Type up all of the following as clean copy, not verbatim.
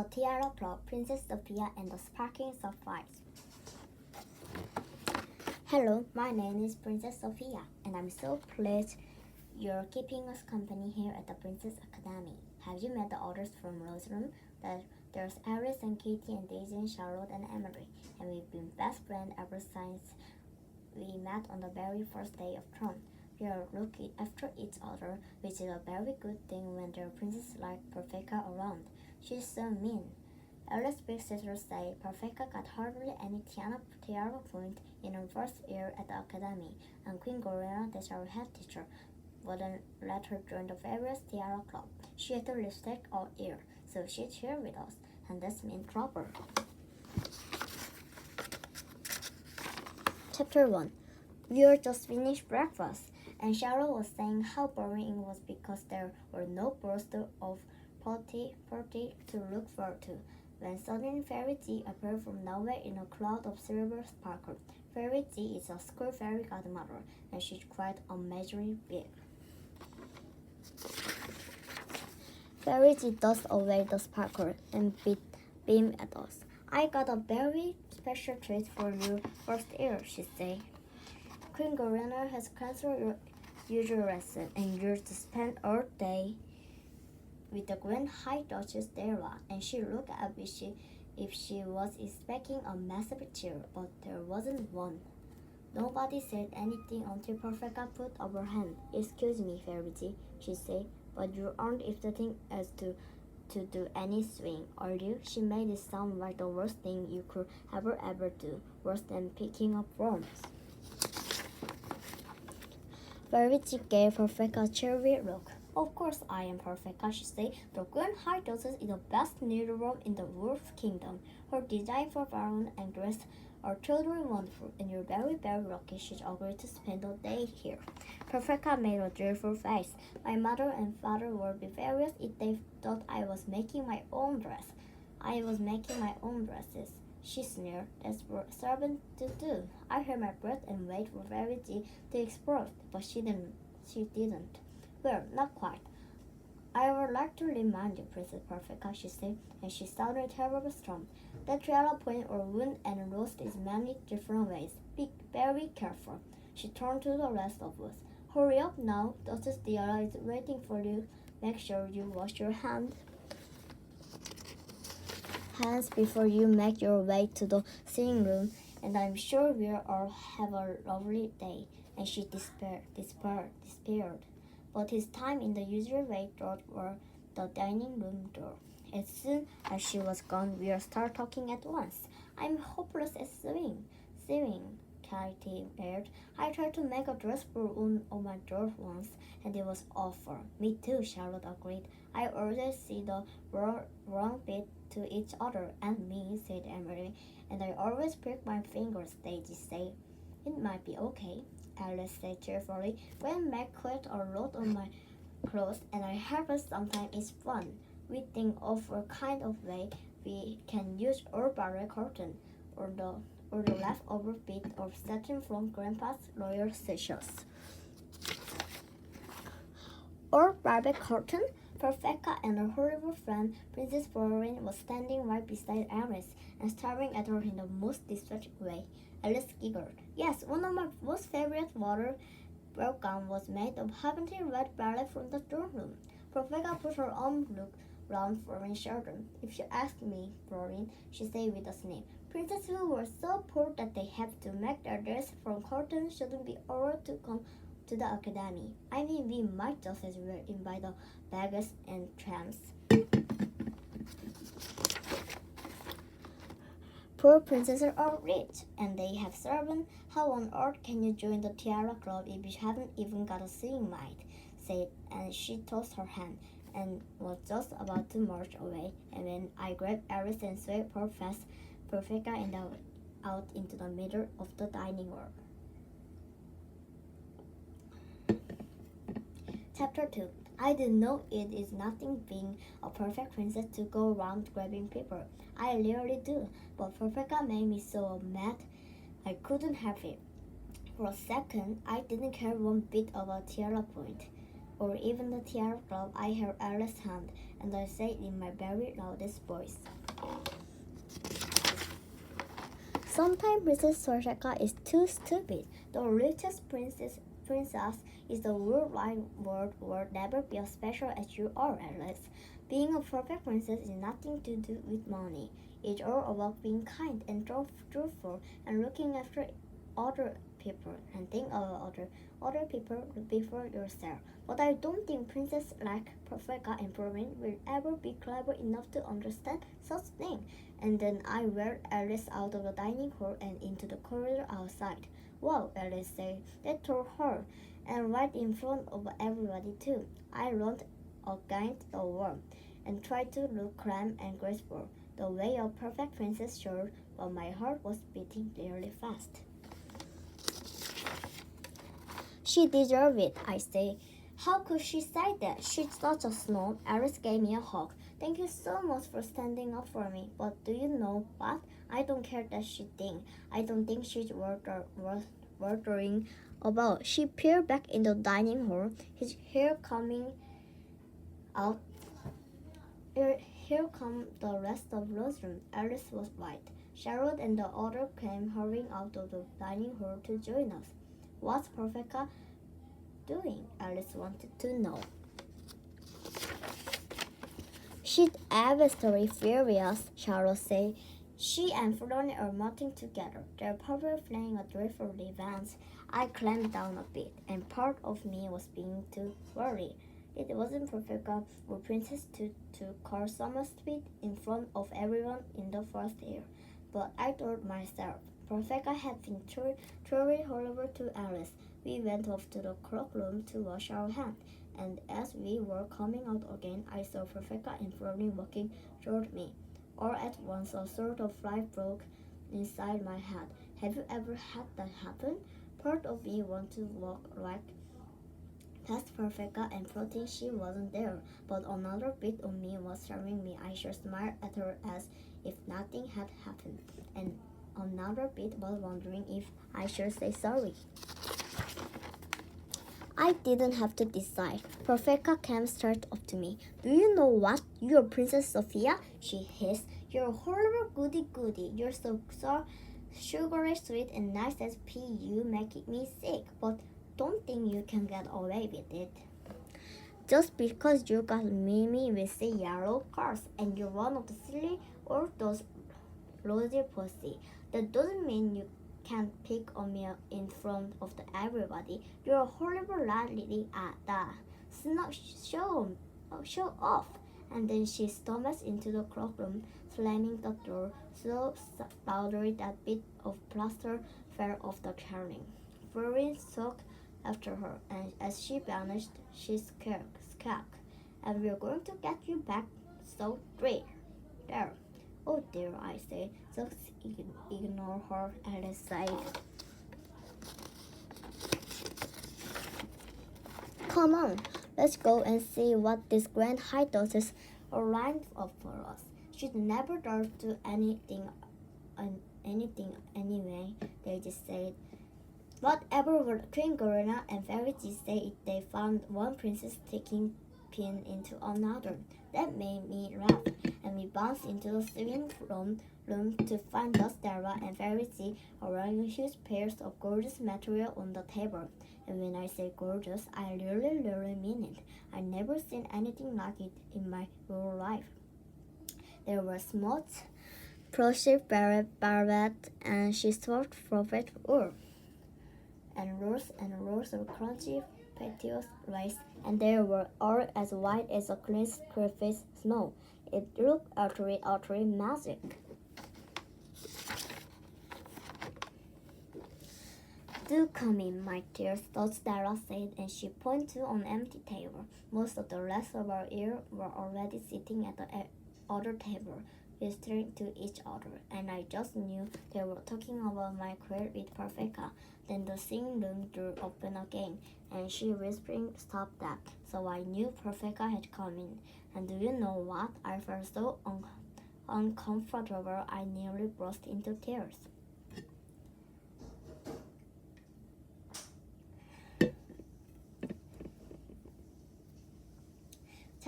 The Tiara Club, Princess Sophia and the Sparkling Sapphires. Hello, my name is Princess Sophia, and I'm so pleased you're keeping us company here at the Princess Academy. Have you met the others from Rose Room? There's Alice and Katie and Daisy and Charlotte and Emily, and we've been best friends ever since we met on the very first day of term. We are looking after each other, which is a very good thing when there are princesses like Perfecta around. She's so mean. Alice's big sister say Perfecta got hardly any tiara point in her first year at the academy, and Queen Gorilla, that's our head teacher, wouldn't let her join the various tiara club. She had to lipstick all year, so she's here with us, and that's mean trouble. Chapter 1. We were just finished breakfast, and Charlotte was saying how boring it was because there were no bursts of party to look forward to. When suddenly Fairy T appeared from nowhere in a cloud of silver sparkle. Fairy T is a school fairy godmother, and she's quite amazingly big. Fairy T dusted away the sparkle and beamed at us. I got a very special treat for your first year, she said. Queen Gorilla has canceled your usual lesson, and you're to spend all day with the Grand High Duchess Dara, and she looked up if she was expecting a massive cheer, but there wasn't one. Nobody said anything until Perfecta put up her hand. Excuse me, Fairy T, she said, but you aren't expecting us to do any swing, are you? She made it sound like the worst thing you could ever do, worse than picking up worms. Fairy T gave Perfecta a cheery look. Of course I am Perfecta, she said. The Grand High Duchess is the best needleworm in the Wolf Kingdom. Her design for Baron and dress are totally wonderful, and you're very, very lucky she's agreed to spend the day here. Perfecta made a joyful face. My mother and father would be furious if they thought I was making my own dress. I was making my own dresses, she sneered. That's what servants do. I held my breath and waited for Fairy T to explode, but she didn't. Well, not quite. I would like to remind you, Princess Perfecta, she said, and she sounded terribly strong. That tiara point or wound and roast is many different ways. Be very careful. She turned to the rest of us. Hurry up now. Duchess Tiara is waiting for you. Make sure you wash your hands before you make your way to the sitting room, and I'm sure we'll all have a lovely day. And she despaired. But his time in the usual way toward the dining room door. As soon as she was gone, we start talking at once. I'm hopeless at sewing, Katie aired. I tried to make a dress for one of my dolls once, and it was awful. Me too, Charlotte agreed. I always see the wrong bit to each other and me, said Emily, and I always prick my fingers, Daisy said. It might be okay, Alice said cheerfully. When Meg quit a lot on my clothes, and I help us sometimes it's fun. We think of a kind of way we can use our barrel curtain or the leftover bit of satin from Grandpa's royal sessions. Or barbecue curtain? Perfecta and her horrible friend Princess Florine was standing right beside Alice and staring at her in the most distracted way. Alice giggled. Yes, one of my most favorite water gown was made of heavenly red ballet from the dorm room. Perfecta put her arm look round Florine's shoulder. If you ask me, Florine, she said with a sneer, princesses who were so poor that they have to make their dress from cotton shouldn't be allowed to come to the academy. I mean, we might just as well invite the beggars and tramps. Poor princesses are rich, and they have servants. How on earth can you join the Tiara Club if you haven't even got a sewing maid? Said, and she tossed her hand and was just about to march away. And when I grabbed Alice and swept her fast, Perfecta and out into the middle of the dining room. Chapter 2. I do know it is nothing being a perfect princess to go around grabbing people. I really do, but Perfecta made me so mad I couldn't help it. For a second, I didn't care one bit about tiara point, or even the tiara club. I held Alice's hand, and I said in my very loudest voice. Sometimes Princess Sophia is too stupid. The richest princess is the worldwide world will never be as special as you are, Alice. Being a perfect princess is nothing to do with money. It's all about being kind and truthful and looking after other people and think about other people before yourself. But I don't think princesses like Professor and Provin will ever be clever enough to understand such things. And then I whirled Alice out of the dining hall and into the corridor outside. Wow, Alice said. That told her, and right in front of everybody too. I leaned against the wall and tried to look calm and graceful, the way a perfect princess should, but my heart was beating really fast. She deserved it, I say. How could she say that? She's such a snob. Alice gave me a hug. Thank you so much for standing up for me. But do you know what? I don't care that she thinks. I don't think she's worth worrying about. She peered back in the dining hall, his hair coming out. Here come the rest of Rose's room. Alice was right. Charlotte and the others came hurrying out of the dining hall to join us. What's Professor doing? Alice wanted to know. She's obviously furious, Charlotte said. She and Florence are marching together. They're probably playing a dreadful dance. I clamped down a bit, and part of me was being too worried. It wasn't Professor or Princess to call someone stupid in front of everyone in the first year. But I told myself, Professor had been truly horrible to Alice. We went off to the cloakroom to wash our hands, and as we were coming out again, I saw Professor and Florence walking toward me. All at once, a sort of light broke inside my head. Have you ever had that happen? Part of me wanted to walk right past Professor and pretend she wasn't there, but another bit of me was telling me I should smile at her as if nothing had happened, and another bit was wondering if I should say sorry. I didn't have to decide. Professor came straight up to me. Do you know what? You're Princess Sophia, she hissed. You're a horrible goody-goody. You're so sugary sweet and nice as pea. You make me sick, but don't think you can get away with it. Just because you got Mimi with the yellow cars and you're one of the silly or those rosy pussy, that doesn't mean you can't pick on me in front of everybody. You're a horrible lady at that. Show off. And then she stormed into the cloakroom, slamming the door so loudly that bit of plaster fell off the carling. Florence soaked after her, and as she vanished, she squawked, and we're going to get you back, so there. Oh dear, I said. Just ignore her, Alice said. Come on, let's go and see what these grand high doses are lined up for us. She'd never dared to do anything anyway, they just said. Whatever were Queen Gorilla and Fairy G said they found one princess taking pin into another. That made me laugh, and we bounced into the swimming room to find Stella and Fairy G wearing huge pairs of gorgeous material on the table. And when I say gorgeous, I really mean it. I never seen anything like it in my whole life. There were smooth, plushy barbette, and she served velvet wool, and rows of crunchy petals rice, and they were all as white as a clean crayfish snow. It looked utterly magic. Do come in, my dear, Stella said, and she pointed to an empty table. Most of the rest of our ear were already sitting at the other table, whispering to each other, and I just knew they were talking about my career with Professor. Then the singing room door opened again, and she whispering stopped that, so I knew Professor had come in. And do you know what? I felt so uncomfortable I nearly burst into tears.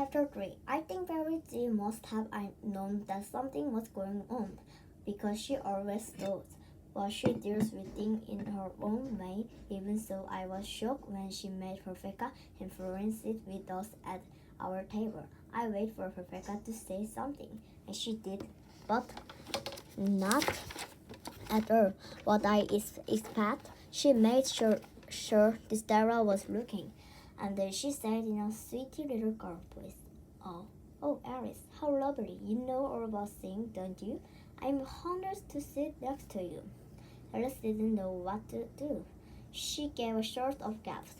Chapter 3. I think Fairy G must have known that something was going on, because she always does. But she deals with things in her own way. Even so, I was shocked when she made Perfecta and Florence sit with us at our table. I waited for Perfecta to say something, and she did, but not at all what I expect. She made sure this Dara was looking, and then she said in a sweetie little girl voice, Oh, Alice, how lovely. You know all about singing, don't you? I'm honored to sit next to you. Alice didn't know what to do. She gave a sort of gasp.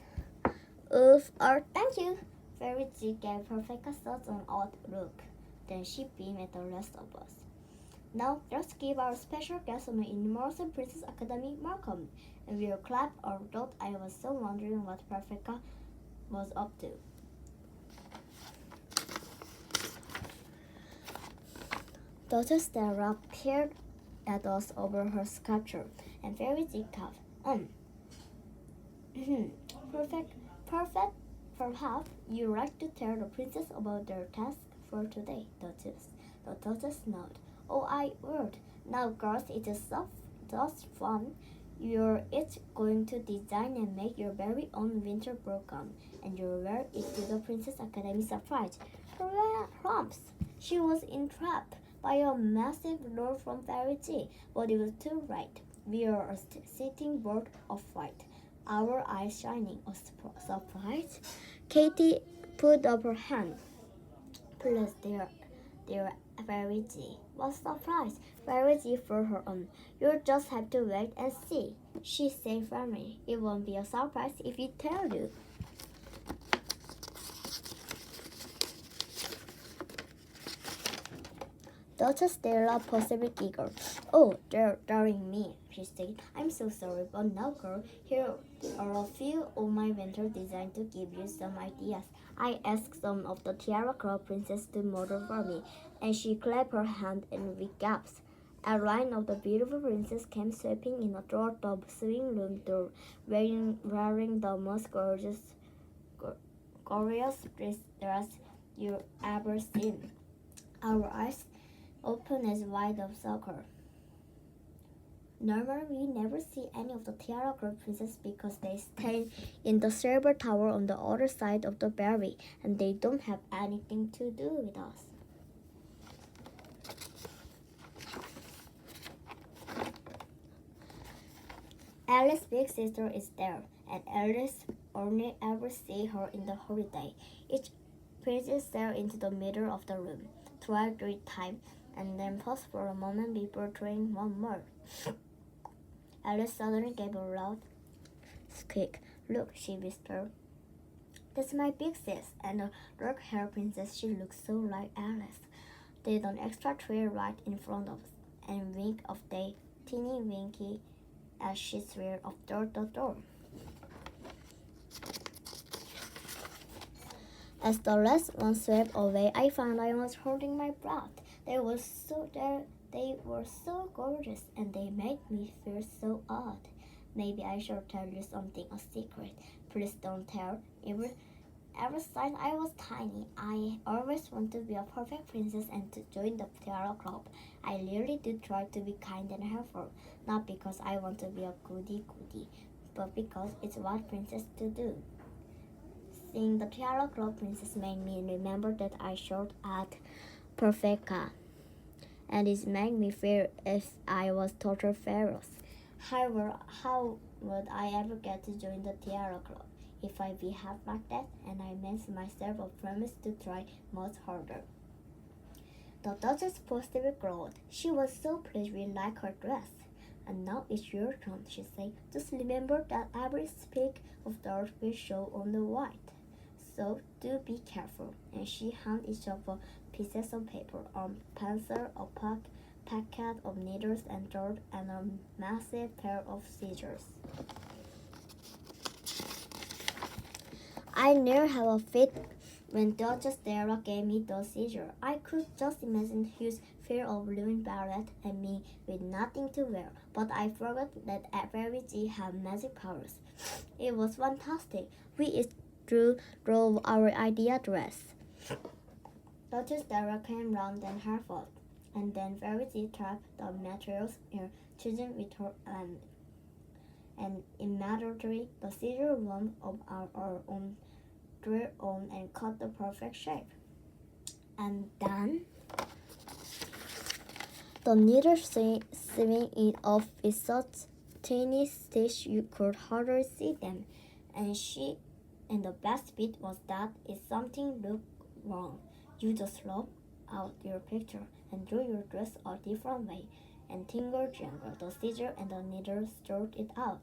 Oof, or thank you. Fairy G gave Perfecta such an odd look. Then she beamed at the rest of us. Now, let's give our special guest on the Immersive Princess Academy welcome. And we'll clap, although I was so wondering what Perfecta was up to. Dr. Stella peered at us over her sculpture, and Fairy G coughed. Perfect. Perhaps you'd like to tell the princess about their task for today, Duchess. The Duchess nodded. Oh, I would. Now, girls, it is just fun. You're each going to design and make your very own winter ball gown, and you'll wear it to the Princess Academy surprise. Perhaps she was entrapped by a massive roar from Fairy G, but it was too late. We are a sitting board of white, our eyes shining. A surprise? Katie put up her hand. Please, dear Fairy G. What surprise? Fairy G for her own. You'll just have to wait and see, she said firmly. It won't be a surprise if we tell you. Duchess Stella possibly giggled. Oh, daring me, she said. I'm so sorry, but now, girl, here are a few of my winter designs to give you some ideas. I asked some of the Tiara Club princess to model for me, and she clapped her hand and we gasped. A line of the beautiful princess came sweeping in toward the swing room door, wearing the most gorgeous dress you ever seen. Our eyes open as wide of soccer. Normally, we never see any of the Tiara Club princesses because they stay in the silver tower on the other side of the berry, and they don't have anything to do with us. Alice's big sister is there, and Alice only ever see her in the holiday. Each princess stared into the middle of the room, tried 3 times, and then paused for a moment before trying one more. Alice suddenly gave a loud squeak. Look, she whispered. That's my big sis, and the dark-haired princess. She looks so like Alice. Did an extra trail right in front of us, and wink of day, teeny winky, as she swear off door to door. As the last one swept away, I found I was holding my breath. They were so gorgeous, and they made me feel so odd. Maybe I should tell you something, a secret. Please don't tell. Ever since I was tiny, I always wanted to be a perfect princess and to join the Tiara Club. I really do try to be kind and helpful, not because I want to be a goody-goody, but because it's what princesses do. Seeing the Tiara Club princess made me remember that I should at Perfecta, and it made me feel if I was total fearless. However, how would I ever get to join the Tiara Club if I behave like that? And I made myself a promise to try much harder. The Duchess positively glowed. She was so pleased we liked her dress. And now it's your turn, she said. Just remember that every speck of dirt will show on the white. So do be careful. And she handed each of us pieces of paper, a pencil, a packet of needles and dirt, and a massive pair of scissors. I never had a fit when Duchess Stella gave me those scissors. I could just imagine Hugh's fear of ruining Barrett and me with nothing to wear, but I forgot that Fairy G had magic powers. It was fantastic. We each drew our idea dress. Notice Dara came round and her fault, and then Verity trapped the materials here, choosing with her and immediately the scissor wound up our own drill on and cut the perfect shape. And then the needle sewing it off with such tiny stitch you could hardly see them. And the best bit was that if something looked wrong, you just lop out your picture and drew your dress a different way, and tingle jangle, the scissor and the needle sorted it out.